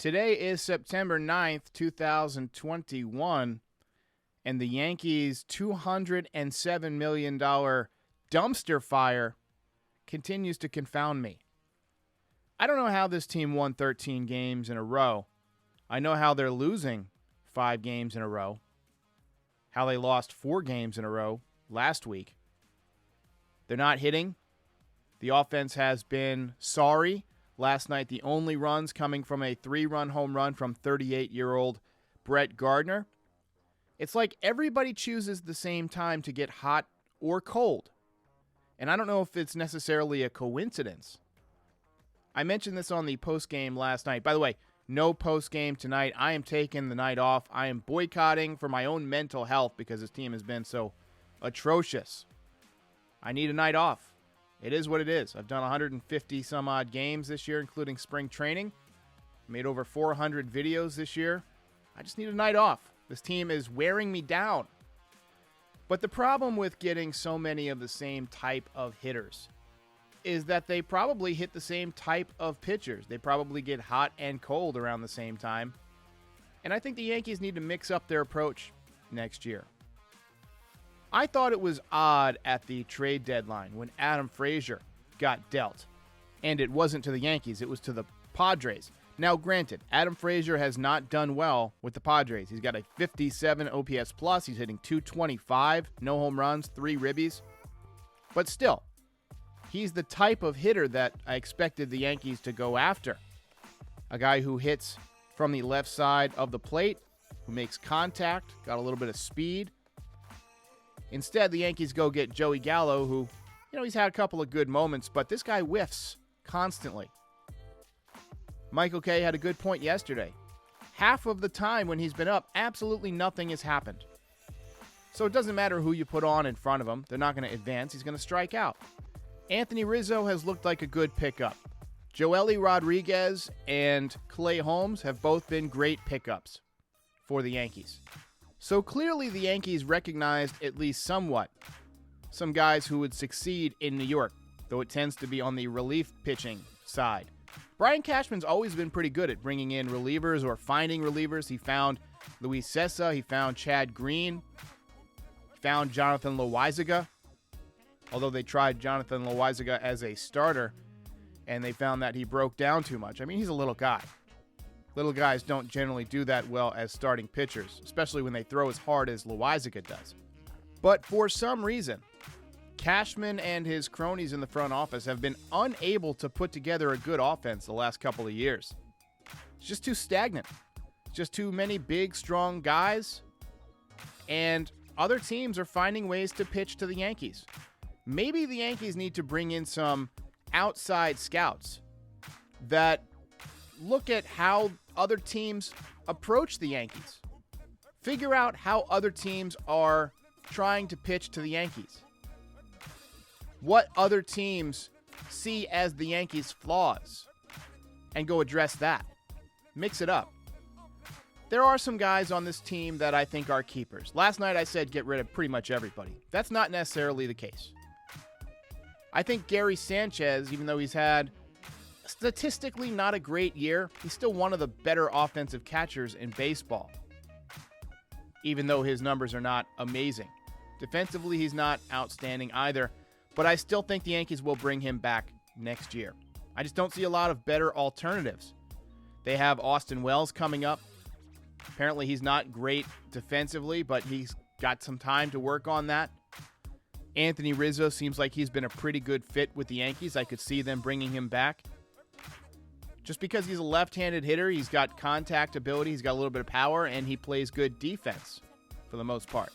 Today is September 9th, 2021, and the Yankees' $207 million dumpster fire continues to confound me. I don't know how this team won 13 games in a row. I know how they're losing 5 games in a row, how they lost 4 games in a row last week. They're not hitting. The offense has been sorry. Last night, the only runs coming from a 3-run home run from 38-year-old Brett Gardner. It's like everybody chooses the same time to get hot or cold. And I don't know if it's necessarily a coincidence. I mentioned this on the postgame last night. By the way, no postgame tonight. I am taking the night off. I am boycotting for my own mental health because this team has been so atrocious. I need a night off. It is what it is. I've done 150 some odd games this year, including spring training. Made over 400 videos this year. I just need a night off. This team is wearing me down. But the problem with getting so many of the same type of hitters is that they probably hit the same type of pitchers. They probably get hot and cold around the same time. And I think the Yankees need to mix up their approach next year. I thought it was odd at the trade deadline when Adam Frazier got dealt. And it wasn't to the Yankees, it was to the Padres. Now, granted, Adam Frazier has not done well with the Padres. He's got a 57 OPS plus. He's hitting .225, no home runs, 3 ribbies. But still, he's the type of hitter that I expected the Yankees to go after. A guy who hits from the left side of the plate, who makes contact, got a little bit of speed. Instead, the Yankees go get Joey Gallo, who, he's had a couple of good moments, but this guy whiffs constantly. Michael Kay had a good point yesterday. Half of the time when he's been up, absolutely nothing has happened. So it doesn't matter who you put on in front of him. They're not going to advance. He's going to strike out. Anthony Rizzo has looked like a good pickup. Joely Rodriguez and Clay Holmes have both been great pickups for the Yankees. So clearly the Yankees recognized at least somewhat some guys who would succeed in New York, though it tends to be on the relief pitching side. Brian Cashman's always been pretty good at bringing in relievers or finding relievers. He found Luis Cessa. He found Chad Green. He found Jonathan Loaizaga, although they tried Jonathan Loaizaga as a starter, and they found that he broke down too much. I mean, he's a little guy. Little guys don't generally do that well as starting pitchers, especially when they throw as hard as Loaizaga does. But for some reason, Cashman and his cronies in the front office have been unable to put together a good offense the last couple of years. It's just too stagnant. Just too many big, strong guys. And other teams are finding ways to pitch to the Yankees. Maybe the Yankees need to bring in some outside scouts that look at how other teams approach the Yankees. Figure out how other teams are trying to pitch to the Yankees. What other teams see as the Yankees' flaws, and go address that. Mix it up. There are some guys on this team that I think are keepers. Last night I said get rid of pretty much everybody. That's not necessarily the case. I think Gary Sanchez, even though he's had statistically not a great year, he's still one of the better offensive catchers in baseball, even though his numbers are not amazing. Defensively, he's not outstanding either, but I still think the Yankees will bring him back next year. I just don't see a lot of better alternatives. They have Austin Wells coming up. Apparently, he's not great defensively, but he's got some time to work on that. Anthony Rizzo seems like he's been a pretty good fit with the Yankees. I could see them bringing him back. Just because he's a left-handed hitter, he's got contact ability, he's got a little bit of power, and he plays good defense for the most part.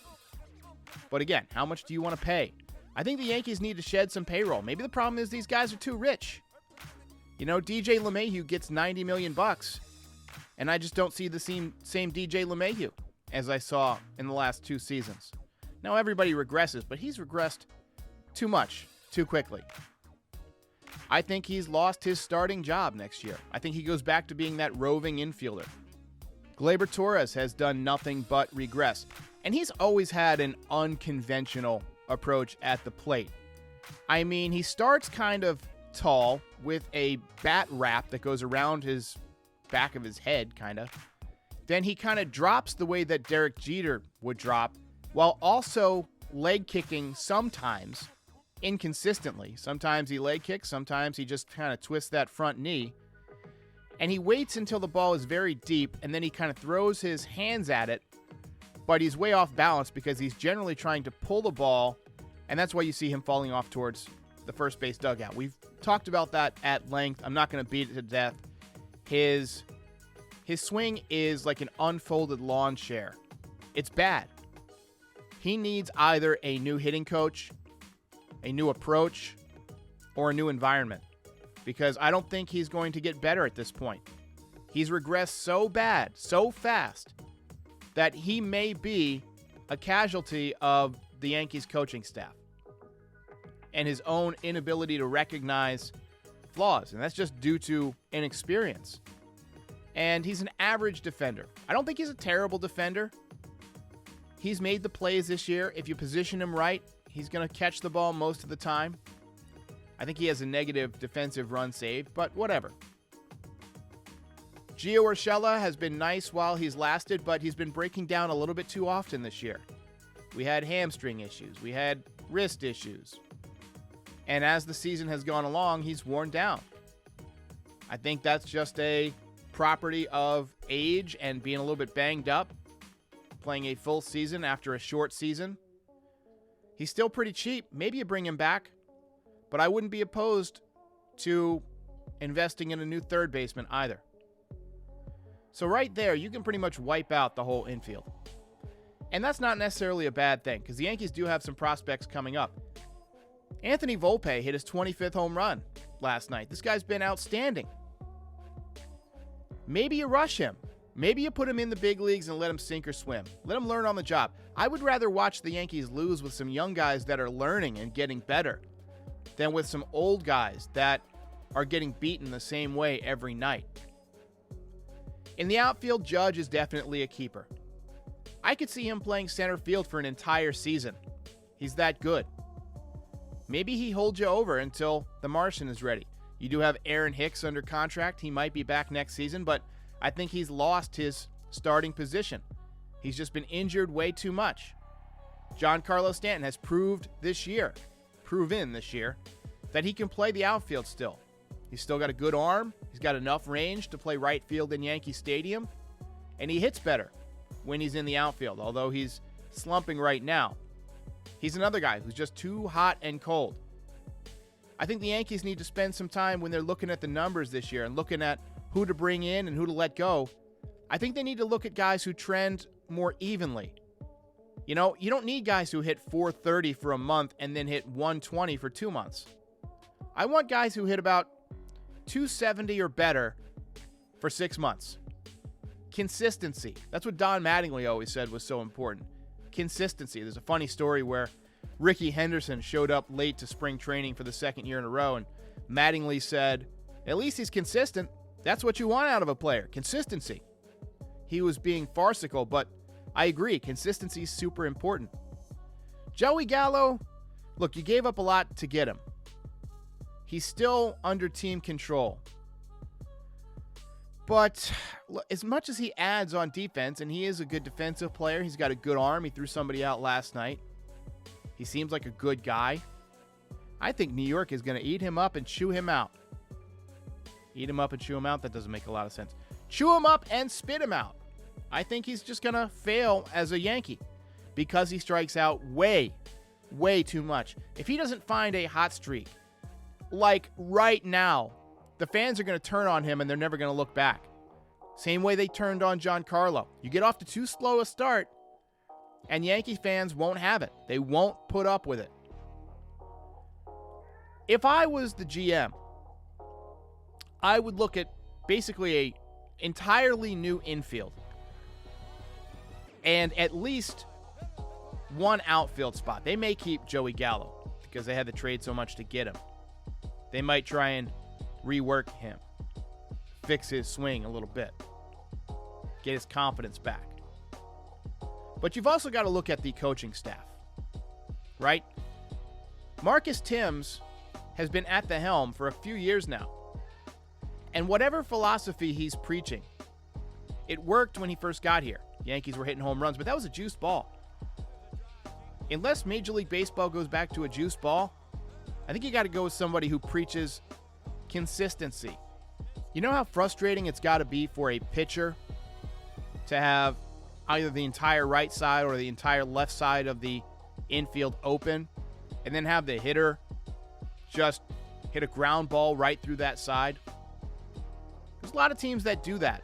But again, how much do you want to pay? I think the Yankees need to shed some payroll. Maybe the problem is these guys are too rich. DJ LeMahieu gets $90 million, and I just don't see the same DJ LeMahieu as I saw in the last 2 seasons. Now, everybody regresses, but he's regressed too much, too quickly. I think he's lost his starting job next year. I think he goes back to being that roving infielder. Gleyber Torres has done nothing but regress, and he's always had an unconventional approach at the plate. I mean, he starts kind of tall with a bat wrap that goes around his back of his head, kind of. Then he kind of drops the way that Derek Jeter would drop, while also leg kicking sometimes, inconsistently. Sometimes he leg kicks, sometimes he just kind of twists that front knee. And he waits until the ball is very deep, and then he kind of throws his hands at it, but he's way off balance because he's generally trying to pull the ball, and that's why you see him falling off towards the first base dugout. We've talked about that at length. I'm not going to beat it to death. His swing is like an unfolded lawn chair. It's bad. He needs either a new hitting coach, a new approach, or a new environment, because I don't think he's going to get better at this point. He's regressed so bad, so fast, that he may be a casualty of the Yankees coaching staff and his own inability to recognize flaws, and that's just due to inexperience. And he's an average defender. I don't think he's a terrible defender. He's made the plays this year. If you position him right, he's going to catch the ball most of the time. I think he has a negative defensive run saved, but whatever. Gio Urshela has been nice while he's lasted, but he's been breaking down a little bit too often this year. We had hamstring issues. We had wrist issues. And as the season has gone along, he's worn down. I think that's just a property of age and being a little bit banged up, playing a full season after a short season. He's still pretty cheap. Maybe you bring him back, but I wouldn't be opposed to investing in a new third baseman either. So right there, you can pretty much wipe out the whole infield. And that's not necessarily a bad thing, because the Yankees do have some prospects coming up. Anthony Volpe hit his 25th home run last night. This guy's been outstanding. Maybe you rush him. Maybe you put him in the big leagues and let him sink or swim. Let him learn on the job. I would rather watch the Yankees lose with some young guys that are learning and getting better than with some old guys that are getting beaten the same way every night. In the outfield, Judge is definitely a keeper. I could see him playing center field for an entire season. He's that good. Maybe he holds you over until the Martian is ready. You do have Aaron Hicks under contract. He might be back next season, but I think he's lost his starting position. He's just been injured way too much. Giancarlo Stanton has proven this year, that he can play the outfield still. He's still got a good arm. He's got enough range to play right field in Yankee Stadium. And he hits better when he's in the outfield, although he's slumping right now. He's another guy who's just too hot and cold. I think the Yankees need to spend some time when they're looking at the numbers this year and looking at who to bring in and who to let go. I think they need to look at guys who trend more evenly. You know, you don't need guys who hit 430 for a month and then hit 120 for 2 months. I want guys who hit about 270 or better for 6 months. Consistency. That's what Don Mattingly always said was so important. Consistency. There's a funny story where Ricky Henderson showed up late to spring training for the second year in a row, and Mattingly said, at least he's consistent. That's what you want out of a player. Consistency. He was being farcical, but I agree. Consistency is super important. Joey Gallo, look, you gave up a lot to get him. He's still under team control. But as much as he adds on defense, and he is a good defensive player, he's got a good arm. He threw somebody out last night. He seems like a good guy. I think New York is going to eat him up and chew him out. Eat him up and chew him out? That doesn't make a lot of sense. Chew him up and spit him out. I think he's just going to fail as a Yankee because he strikes out way, way too much. If he doesn't find a hot streak, like right now, the fans are going to turn on him and they're never going to look back. Same way they turned on Giancarlo. You get off to too slow a start, and Yankee fans won't have it. They won't put up with it. If I was the GM, I would look at basically a entirely new infield and at least one outfield spot. They may keep Joey Gallo because they had to trade so much to get him. They might try and rework him, fix his swing a little bit, get his confidence back. But you've also got to look at the coaching staff, right? Marcus Timms has been at the helm for a few years now. And whatever philosophy he's preaching, it worked when he first got here. Yankees were hitting home runs, but that was a juice ball. Unless Major League Baseball goes back to a juice ball, I think you got to go with somebody who preaches consistency. You know how frustrating it's got to be for a pitcher to have either the entire right side or the entire left side of the infield open, and then have the hitter just hit a ground ball right through that side? There's a lot of teams that do that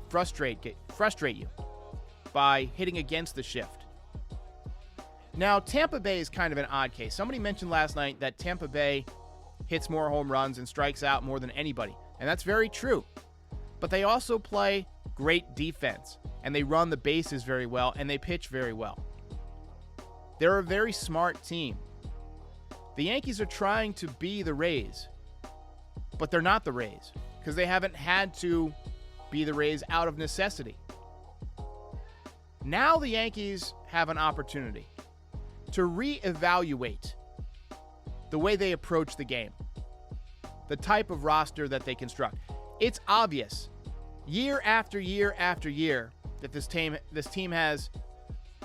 frustrate you by hitting against the shift. Now, Tampa Bay is kind of an odd case. Somebody mentioned last night that Tampa Bay hits more home runs and strikes out more than anybody, and that's very true. But they also play great defense, and they run the bases very well, and they pitch very well. They're a very smart team. The Yankees are trying to be the Rays, but they're not the Rays because they haven't had to be the Rays out of necessity. Now the Yankees have an opportunity to reevaluate the way they approach the game, the type of roster that they construct. It's obvious year after year after year that this team has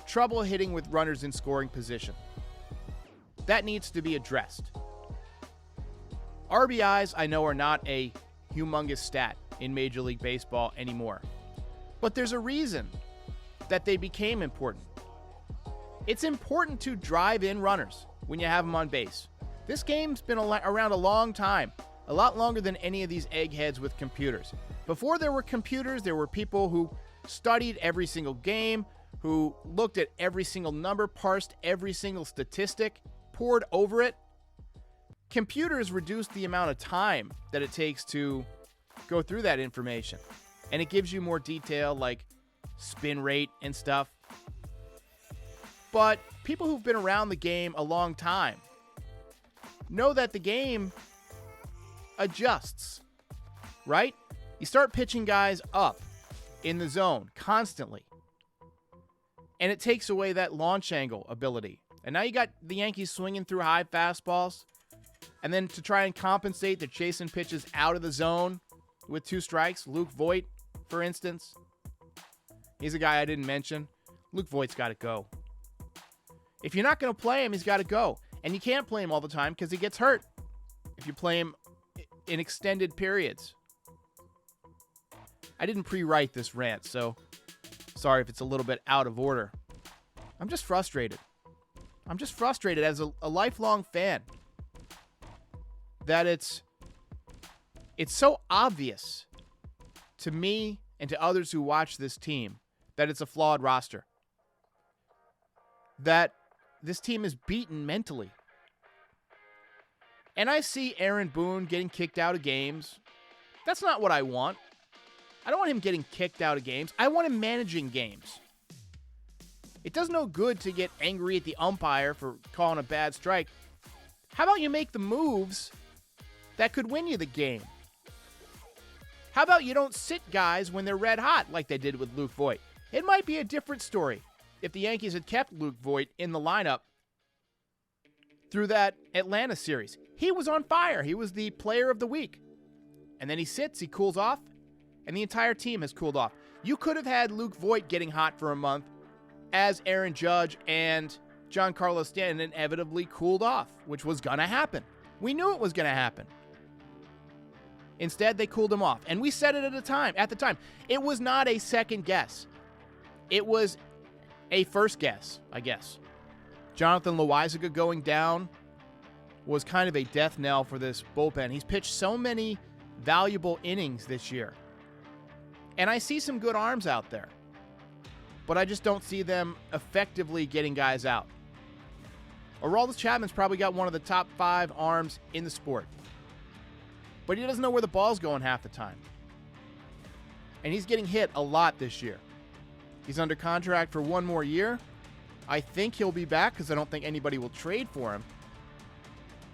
trouble hitting with runners in scoring position. That needs to be addressed. RBIs, I know, are not a humongous stat in Major League Baseball anymore, but there's a reason that they became important. It's important to drive in runners when you have them on base. This game's been around a long time, a lot longer than any of these eggheads with computers. Before there were computers, there were people who studied every single game, who looked at every single number, parsed every single statistic, pored over it. Computers reduce the amount of time that it takes to go through that information, and it gives you more detail like spin rate and stuff. But people who've been around the game a long time know that the game adjusts, right? You start pitching guys up in the zone constantly, and it takes away that launch angle ability. And now you got the Yankees swinging through high fastballs, and then to try and compensate, they're chasing pitches out of the zone with 2 strikes. Luke Voit, for instance. He's a guy I didn't mention. Luke Voigt's got to go. If you're not going to play him, he's got to go. And you can't play him all the time because he gets hurt if you play him in extended periods. I didn't pre-write this rant, so sorry if it's a little bit out of order. I'm just frustrated. I'm just frustrated as a lifelong fan that it's so obvious to me and to others who watch this team that it's a flawed roster. That this team is beaten mentally. And I see Aaron Boone getting kicked out of games. That's not what I want. I don't want him getting kicked out of games. I want him managing games. It does no good to get angry at the umpire for calling a bad strike. How about you make the moves that could win you the game? How about you don't sit guys when they're red hot like they did with Luke Voit? It might be a different story if the Yankees had kept Luke Voit in the lineup through that Atlanta series. He was on fire. He was the player of the week. And then he sits, he cools off, and the entire team has cooled off. You could have had Luke Voit getting hot for a month as Aaron Judge and Giancarlo Stanton inevitably cooled off, which was going to happen. We knew it was going to happen. Instead, they cooled him off. And we said it at the time. It was not a second guess. It was a first guess, I guess. Jonathan Loaisiga going down was kind of a death knell for this bullpen. He's pitched so many valuable innings this year. And I see some good arms out there. But I just don't see them effectively getting guys out. Aroldis Chapman's probably got one of the top 5 arms in the sport. But he doesn't know where the ball's going half the time. And he's getting hit a lot this year. He's under contract for 1 more year. I think he'll be back because I don't think anybody will trade for him.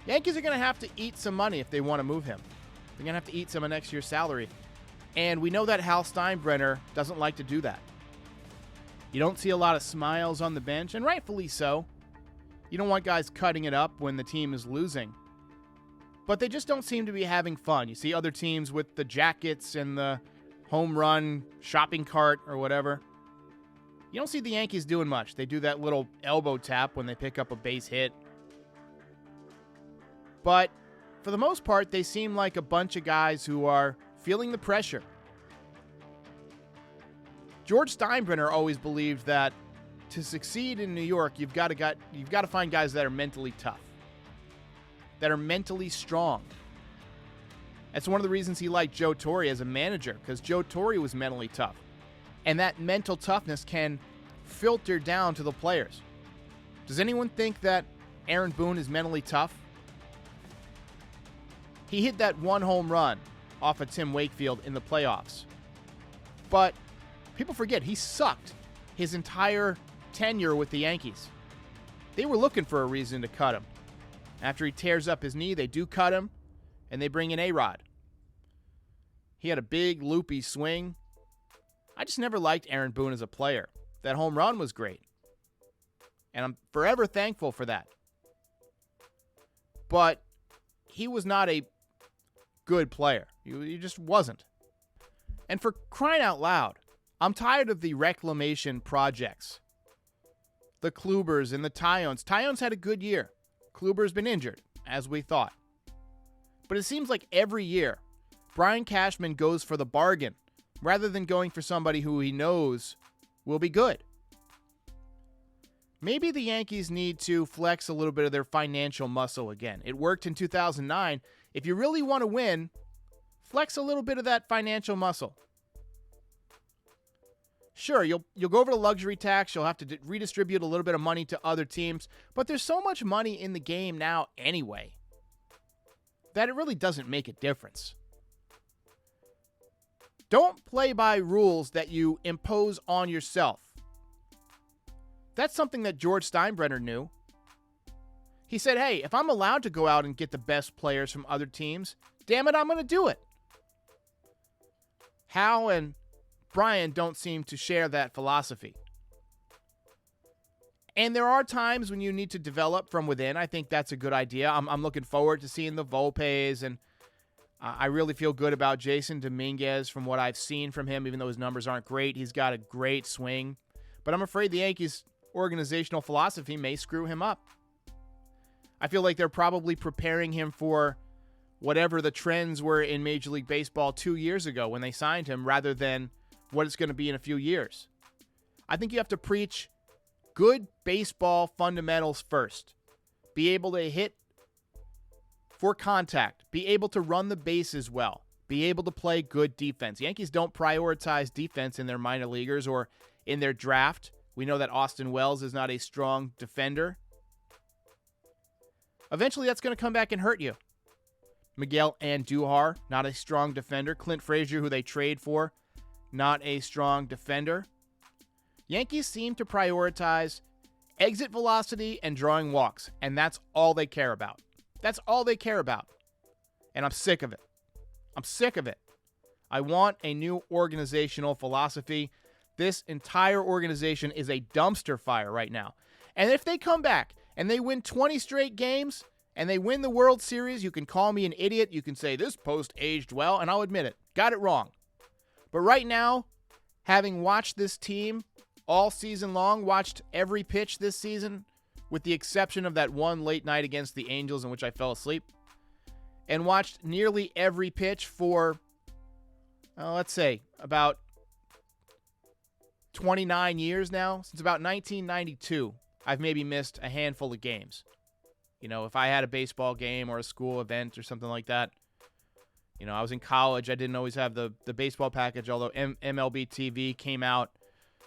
Yankees are going to have to eat some money if they want to move him. They're going to have to eat some of next year's salary. And we know that Hal Steinbrenner doesn't like to do that. You don't see a lot of smiles on the bench, and rightfully so. You don't want guys cutting it up when the team is losing. but they just don't seem to be having fun. You see other teams with the jackets and the home run shopping cart or whatever. You don't see the Yankees doing much. They do that little elbow tap when they pick up a base hit. But for the most part, they seem like a bunch of guys who are feeling the pressure. George Steinbrenner always believed that to succeed in New York, you've got to find guys that are mentally tough, that are mentally strong. That's one of the reasons he liked Joe Torre as a manager, because Joe Torre was mentally tough. And that mental toughness can filter down to the players. Does anyone think that Aaron Boone is mentally tough? He hit that one home run off of Tim Wakefield in the playoffs. But people forget he sucked his entire tenure with the Yankees. They were looking for a reason to cut him. After he tears up his knee, they do cut him, and they bring in A-Rod. He had a big, loopy swing. I just never liked Aaron Boone as a player. That home run was great, and I'm forever thankful for that. But he was not a good player. He just wasn't. And for crying out loud, I'm tired of the reclamation projects. The Klubers and the Tyones. Tyones had a good year. Kluber's been injured, as we thought. But it seems like every year, Brian Cashman goes for the bargain rather than going for somebody who he knows will be good. Maybe the Yankees need to flex a little bit of their financial muscle again. It worked in 2009. If you really want to win, flex a little bit of that financial muscle. Sure, you'll go over the luxury tax. You'll have to redistribute a little bit of money to other teams. But there's so much money in the game now anyway that it really doesn't make a difference. Don't play by rules that you impose on yourself. That's something that George Steinbrenner knew. He said, hey, if I'm allowed to go out and get the best players from other teams, damn it, I'm going to do it. Hal and Brian don't seem to share that philosophy. And there are times when you need to develop from within. I think that's a good idea. I'm looking forward to seeing the Volpes, and I really feel good about Jason Dominguez from what I've seen from him, even though his numbers aren't great. He's got a great swing. But I'm afraid the Yankees' organizational philosophy may screw him up. I feel like they're probably preparing him for whatever the trends were in Major League Baseball 2 years ago when they signed him, rather than what it's going to be in a few years. I think you have to preach good baseball fundamentals first. Be able to hit for contact. Be able to run the bases well. Be able to play good defense. Yankees don't prioritize defense in their minor leaguers or in their draft. We know that Austin Wells is not a strong defender. Eventually, that's going to come back and hurt you. Miguel Andujar, not a strong defender. Clint Frazier, who they trade for, not a strong defender. Yankees seem to prioritize exit velocity and drawing walks, and that's all they care about. That's all they care about. And I'm sick of it. I'm sick of it. I want a new organizational philosophy. This entire organization is a dumpster fire right now. And if they come back and they win 20 straight games and they win the World Series, you can call me an idiot. You can say this post aged well, and I'll admit it. Got it wrong. But right now, having watched this team all season long, watched every pitch this season, with the exception of that one late night against the Angels in which I fell asleep, and watched nearly every pitch for, let's say, about 29 years now. Since about 1992, I've maybe missed a handful of games. You know, if I had a baseball game or a school event or something like that. You know, I was in college. I didn't always have the baseball package, although MLB TV came out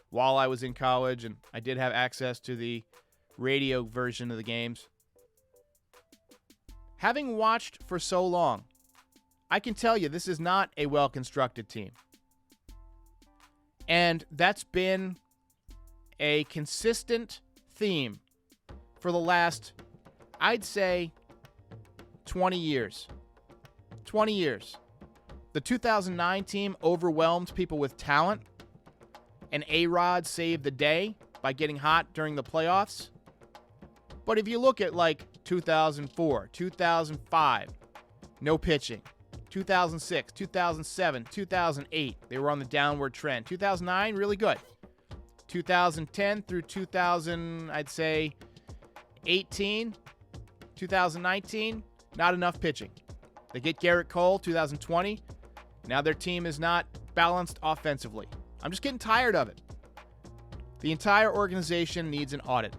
while I was in college, and I did have access to the radio version of the games. Having watched for so long, I can tell you this is not a well-constructed team. And that's been a consistent theme for the last, I'd say, 20 years. 20 years. The 2009 team overwhelmed people with talent, and A-Rod saved the day by getting hot during the playoffs. But if you look at like 2004, 2005, no pitching. 2006, 2007, 2008, they were on the downward trend. 2009, really good. 2010 through 2000, I'd say 18, 2019, not enough pitching. They get Garrett Cole, 2020. Now their team is not balanced offensively. I'm just getting tired of it. The entire organization needs an audit.